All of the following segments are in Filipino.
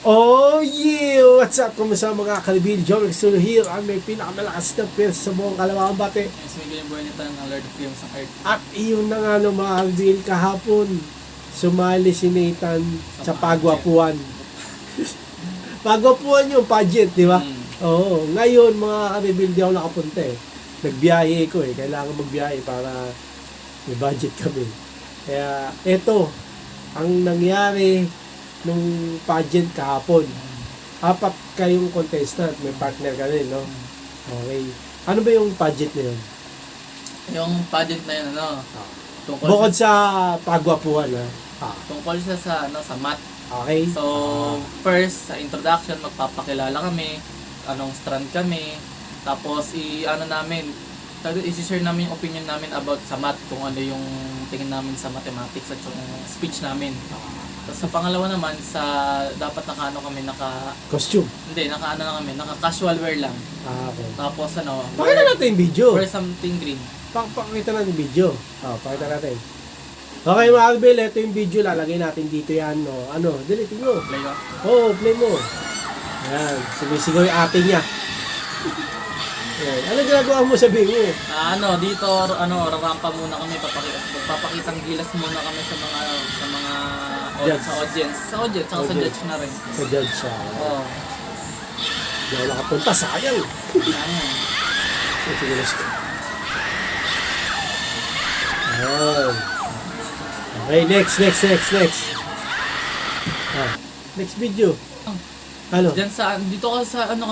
Oh yeah! What's up? Kumusta mga kalibil? John Extolo here. Ang may pinakamalakas na piyes sa buong Kalawang Bate. Yes, may ganyan buhay nito ng Lord of Games ng Earth. At iyon na nga no, mga kalibil, kahapon sumali si Nathan sa Pagwapuan. Pagwapuan yung pageant, di ba? Oo. Ngayon mga kalibil, di ako nakapunta eh. Nagbiyahe ko eh. Kailangan magbiyahe para may budget kami. Kaya eto, ang nangyari nung pageant kahapon. 4 kayong contestant, may partner ka rin, no? Okay. Ano ba yung pageant na yun? Yung pageant na yun, tungkol Bukod sa pagwapuhan, ha? tungkol siya sa, sa math. Okay. So, first, sa introduction, magpapakilala kami, anong strand kami, tapos i-share namin yung opinion namin about sa math, kung ano yung tingin namin sa mathematics at yung speech namin. Tapos sa pangalawa naman, dapat kami, Costume. casual wear lang. Okay. Tapos Pakita natin yung video. wear something green. Pakita natin yung video. Pakita natin. Okay, mga Albel, ito yung video. Lalagay natin dito yan, no? Ano? Dilitin mo. Play ko. Play mo. Ayan. Sumisigaw yung ate niya. Ayan. Ano ginagawa mo, sabihin mo? Dito, rarampa muna kami, papakitang gilas muna kami sa mga audience, sa judge na rin. Sa judge siya. Oo. Hindi ako nakapunta, sayang. Sige, let's go. Ayan. Okay, next. Next video. Ano? Dito kasi sa doon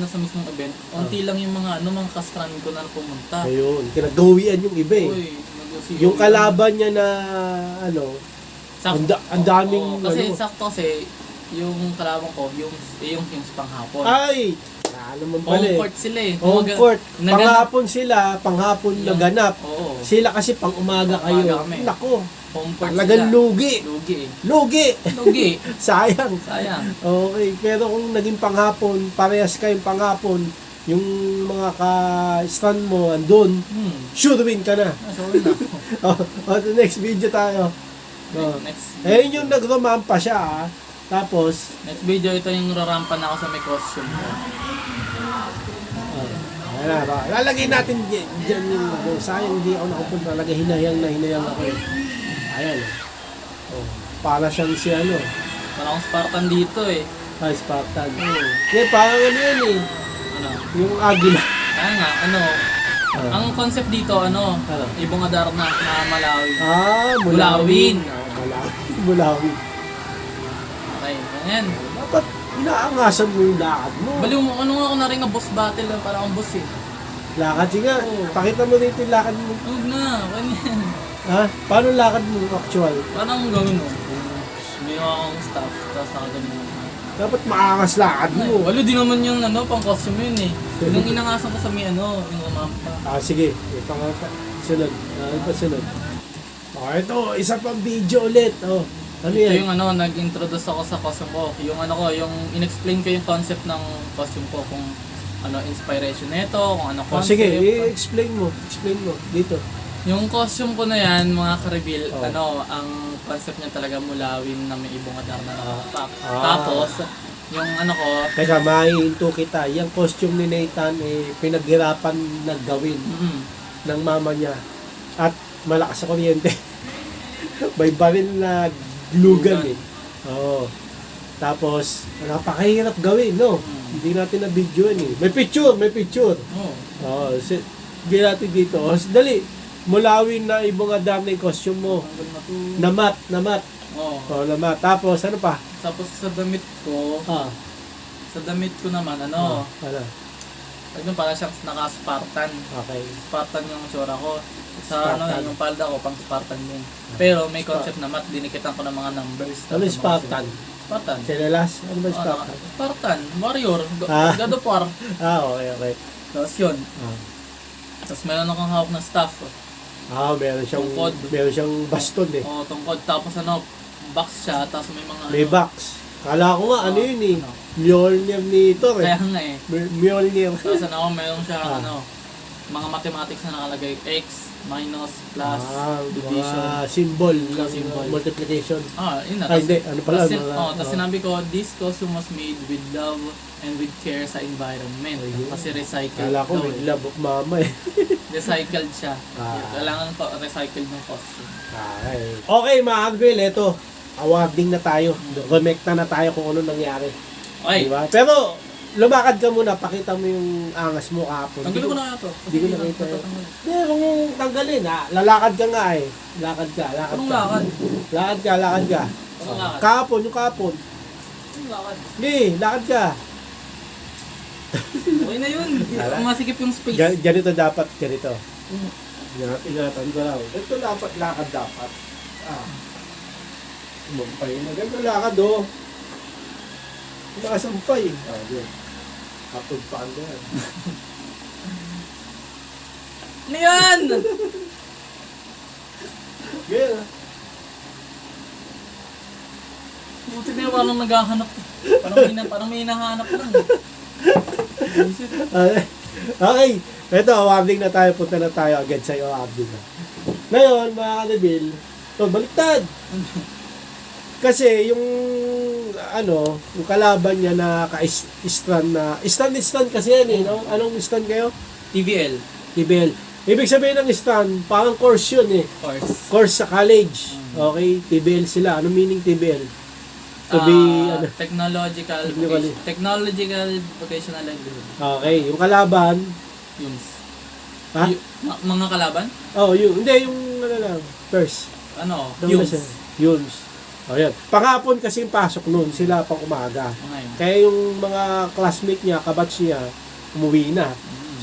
na sa mismong event, unti lang yung mga kastrand ko na pumunta. Ayun, kinagawian yung iba eh. Uy, Yung kalaban niya na ang daming kasi sakto kasi yung kalaban ko, yung panghapon. Ay! Naman pala Home eh. court sila eh. Home court. Panghapon naganap. Oo. Sila kasi pang umaga kayo. Kami. Nako. Home court Talagang sila. Lugi. Lugi. Sayang. Sayang. Okay, pero kung naging panghapon, parehas kayong panghapon, yung mga ka-stand mo andun, sure win ka na. Sorry na. The next video tayo. Next. Ayun yung nagromampa siya Tapos, next video, ito yung rarampa na ako sa may costume ko. lalagay natin dyan yung sayang hindi ako nakapunta. Talaga hinayang ako eh. Ayan. Para siyang si Parang akong Spartan dito eh. Spartan. Parang yan eh. Yung agila. Kaya nga, ang concept dito, Ibong Adarna na Malawin. Mulawin. Mulawin. Okay, yan. Dapat inaangasan mo yung lakad mo. Baliw mo, ako na rin nga boss battle lang, para akong boss eh. Lakad siya. Pakita mo dito yung lakad mo. Huwag na, kanyan. Paano lakad mo actual? Parang gawin mo. May akong staff, tapos nakagano mo. Dapat maangas lakad mo. Walo din naman yung pang costume yun eh. Yung inangasan ko sa may yung umampa. Sige. Sunod. Sunod. Ito, isa pang video ulit. Ano Ito yan? yung nag-introduce ako sa costume ko. Yung yung in-explain ko yung concept ng costume ko, kung inspiration nito, kung ano concept. Sige, i-explain mo. Explain mo. Dito. Yung costume ko na yan, mga ka-reveal, ang concept niya talaga mulawin na may ibong Adarna na nakapak. Tapos, yung Teka, maiinto kita. Yung costume ni Nathan, pinaghirapan na gawin ng mama niya. At malakas sa kuryente. May baril na glugan eh. Tapos, napakahirap gawin, no? Hindi natin na-video eh. May picture. Hindi natin dito. Dali. Mulawin na ibong Adarna yung costume mo. Na mat. Na mat. Tapos, ano pa? Tapos sa damit ko, naman, para siyang naka-Spartan. Okay. Spartan yung tsura ko. Sa Spartan. yung palda ko, pang Spartan din. Pero may concept na mat, dinikitan ko ng mga numbers. Ano yung Spartan? Spartan. Sinelas? Ano ba yung Spartan? Spartan. Warrior. God of War. Okay. Tapos yun. Tapos meron akong hawak na staff. Meron Tungkod. siyang baston eh. Tungkod. Tapos box siya, tapos may mga May box. Kala ko nga, yun eh. Mjolnir ni Thor eh. Kaya nga eh. Mjolnir. Tapos meron siya mga mathematics na nakalagay, x, minus, plus, division. Mga symbol Mga ng symbol. multiplication. Yun na. Ay, hindi. Ano pala? Tapos sinabi ko, this costume was made with love and with care sa environment. Ayun. Kasi recycled Kala ko daw may eh. love of mama eh. Recycled siya. Kailangan ko recycled ng costume. Okay, mga Agbil, ito. Awarding na tayo. Connecta na tayo kung ano nangyari. Okay. Diba? Pero, lumakad ka muna. Pakita mo yung angas mo kahapon. Tanggalin ko na nga ito. Hindi ko nakita yun. Hindi, kung tanggalin ha. Lalakad ka nga eh. Lakad ka. Anong lakad? Lakad ka. Anong lakad? Kahapon, yung kahapon. Anong lakad? Hindi, lakad ka. Okay na yun. Masikip yung space. Ganito dapat, ganito. Ingatan ko lang. Ito dapat, lakad dapat. Sumampay na. Ganito lakad oh. Nakasampay. Yun. Kapag paan na yan. Ano yan? Ganyan. Buti na parang naghahanap. Parang may hinahanap lang. Okay. Ito, awarding na tayo. Punta na tayo agad sa iyo. Awarding na. Ngayon, mga kanabil, baliktad. Kasi yung yung kalaban niya na ka-stand na stand kasi yan eh, no? Anong stand kayo? TVL. TBL. Ibig sabihin ng stand, parang course yun eh. Course sa college. Okay? TBL sila. Anong meaning TBL? To be, Technological Vocational Livelihood. Okay. Yung kalaban, Yums. ha? Mga kalaban? Hindi, yung lang, first. Yums. Yums. Yan. Panghapon kasi yung pasok nun, sila pang umaga. Okay. Kaya yung mga classmate niya, kabatch niya, umuwi na.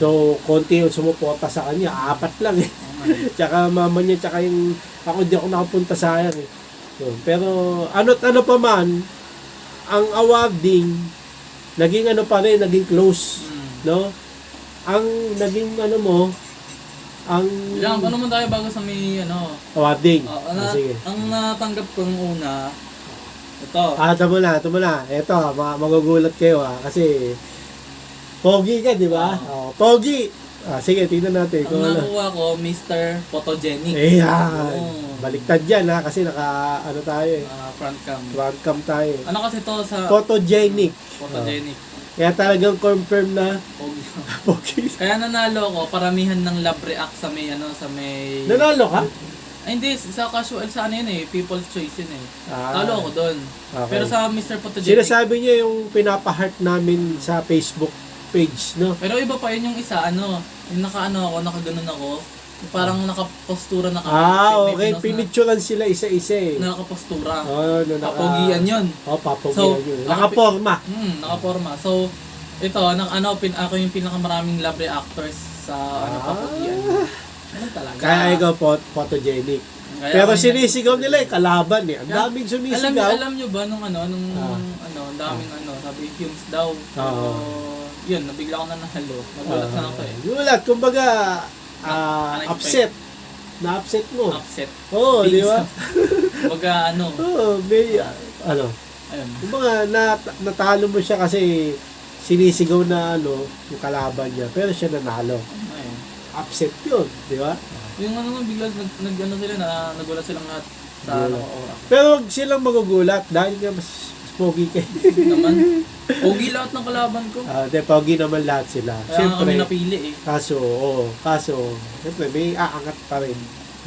So, konti yung sumuporta sa kanya, 4 lang eh. Okay. Tsaka mama niya, tsaka yung, ako hindi ako nakapunta sayang eh. Yun. Pero, ano pa man, ang awarding, naging naging close, no? Ang naging ang Ano mo tayo bago sa may awarding. Sige. Ang natanggap ko nung una, ito. Ito mo na. Ito, magugulat kayo kasi pogi ka, di ba? Pogi. Sige, tingnan natin. Ang nakuha ko, Mr. Photogenic. Baliktad yan kasi tayo eh. Front cam. Front cam tayo. Ano kasi to sa... Photogenic. Photogenic. Kaya talagang confirm na Pogi. pogi. Kaya nanalo ko, paramihan ng lab react sa may Nanalo ka? Ay, hindi, sa casual, sa yun eh, People's Choice yun eh. Talo ako doon. Okay. Pero sa Mr. Photogenic... Sinasabi niya yung pinapa-heart namin sa Facebook page, no? Pero iba pa yun yung isa, yung nakaganon ako, yung parang nakapostura na kami. Okay. Pinicturean sila isa-isa eh. Nakapostura. Papogian yun. Papogian yun. Nakaporma. Nakaporma. So, ito, ako yung pinakamaraming lab reactors sa papogian. Ano talaga? Kaya ikaw photogenic. Pero sinisigaw nila kalaban eh. Ang daming sumisigaw. Alam nyo ba nung daming sabi fumes daw. Yun, nabigla ko na nahalo. Nagulat na ako eh. Gulat, kumbaga upset. Na-upset mo. Upset. Di ba? Kumbaga may ayun. Kumbaga natalo mo siya kasi sinisigaw na yung kalaban niya. Pero siya nanalo. Ayun. Upset yun, di ba? Yung bigla sila nagulat silang lahat sa oras. Pero wag silang magugulat dahil nga mas pogi kayo. Naman. Pogi lahat ng kalaban ko. Pogi naman lahat sila. Kaya Siyempre, kami napili eh. Kaso, siyempre may aangat pa rin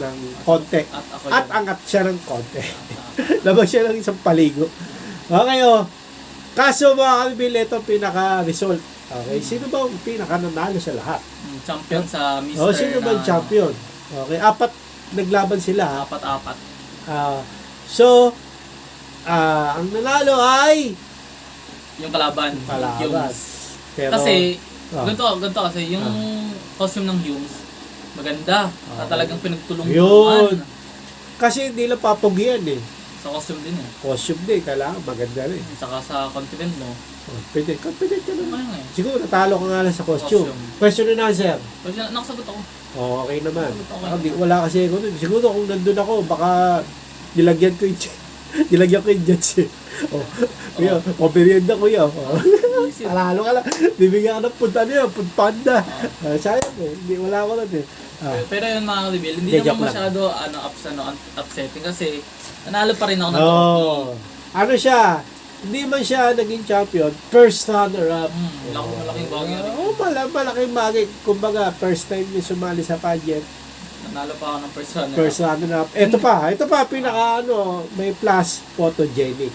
ng konti. At angat siya ng konti. Labas siya ng isang paligo. Okay, Kaso mga kalbil, ito pinaka-result. Okay, sino ba ang pinaka-nanalo sa lahat? Champion sa Mr. Sino ba ang champion? Okay, 4 naglaban sila. 4-4. So, ang nanalo ay yung kalaban. Pero, kasi, ganito kasi, yung costume ng Humes, maganda. Talagang pinagtulungan. Yun. Kasi hindi lang papugian eh. Sa costume din eh. Costume din, kailangan maganda rin. Saka sa confident mo. Confident ka naman. Ayun eh. Siguro natalo ka nga lang sa costume. Question and answer. Kasi nakasagot ako. Okay naman. Okay. Wala kasi ako. Siguro kung nandun ako, baka nilagyan ko yung judge eh. Merienda ko yun. Easy. Palalo ka lang. Bibigyan ka ng punta niya, panda. Sayang eh. Hindi, wala ko lang eh. Pero yun mga ka-reveal, hindi Hindi, joke naman lang. masyado upsetting kasi nanalo pa rin ako ng Oo. trophy. Ano siya? Hindi man siya naging champion. First runner-up. Malaking bagay rin. Oo, malaking bagay. Kumbaga, first time niya sumali sa pageant. Nanalo pa ako ng first runner. First runner-up. Ito pa, pinaka may plus photogenic.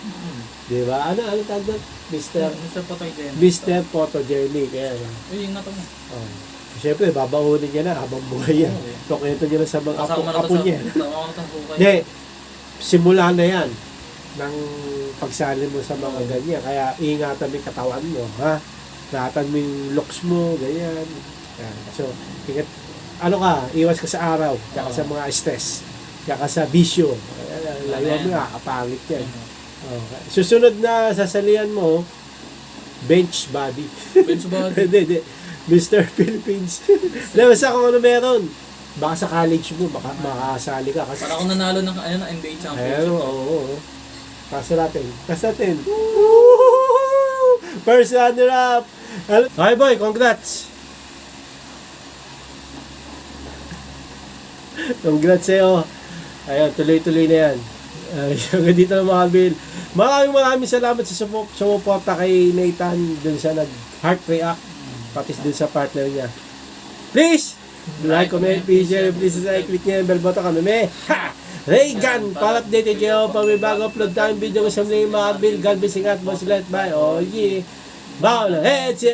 Di ba? Ano tawag doon? Mr. Potoy din. Mr. Photogenic. Kaya, Uy, yung nga to mo. oh. Siyempre, babahunin niya na habang buhay yan. Tukwento niya na sa mga apo niya. Kasama na sa hukay. Hindi, simula na yan ng pagsali mo sa mga ganyan. Kaya ingatan mo yung katawan mo, ha? Ingatan mo yung looks mo, ganyan. Yan. So, ingat, iwas ka sa araw, tsaka sa mga stress, tsaka sa bisyo. Layo mo nga, kapangit yan. Okay. Susunod na sasalihan mo, bench body. Bench body. Hindi. Mr. Philippines. Basta kung ano meron. Baka sa college mo, baka makasali ka. Kasi, Para ako nanalo ng NBA championship. ayun, oo. Kasa natin. Woo! First runner-up. Okay boy, congrats. Congrats sa'yo. Ayun, tuloy-tuloy na yan. Hanggang dito na mga Bill. Maraming salamat sa sumuporta kay Nathan dun sa nag-heart react. Pati dun sa partner niya. Please! Like, comment, please share, please click niya yung bell button kami. Ha! Reagan! Para updated kayo pag may bago upload tayong video ko sa mga Bill. God bless, ingat mo sila. Bye. Oh yeah. Bow na heads.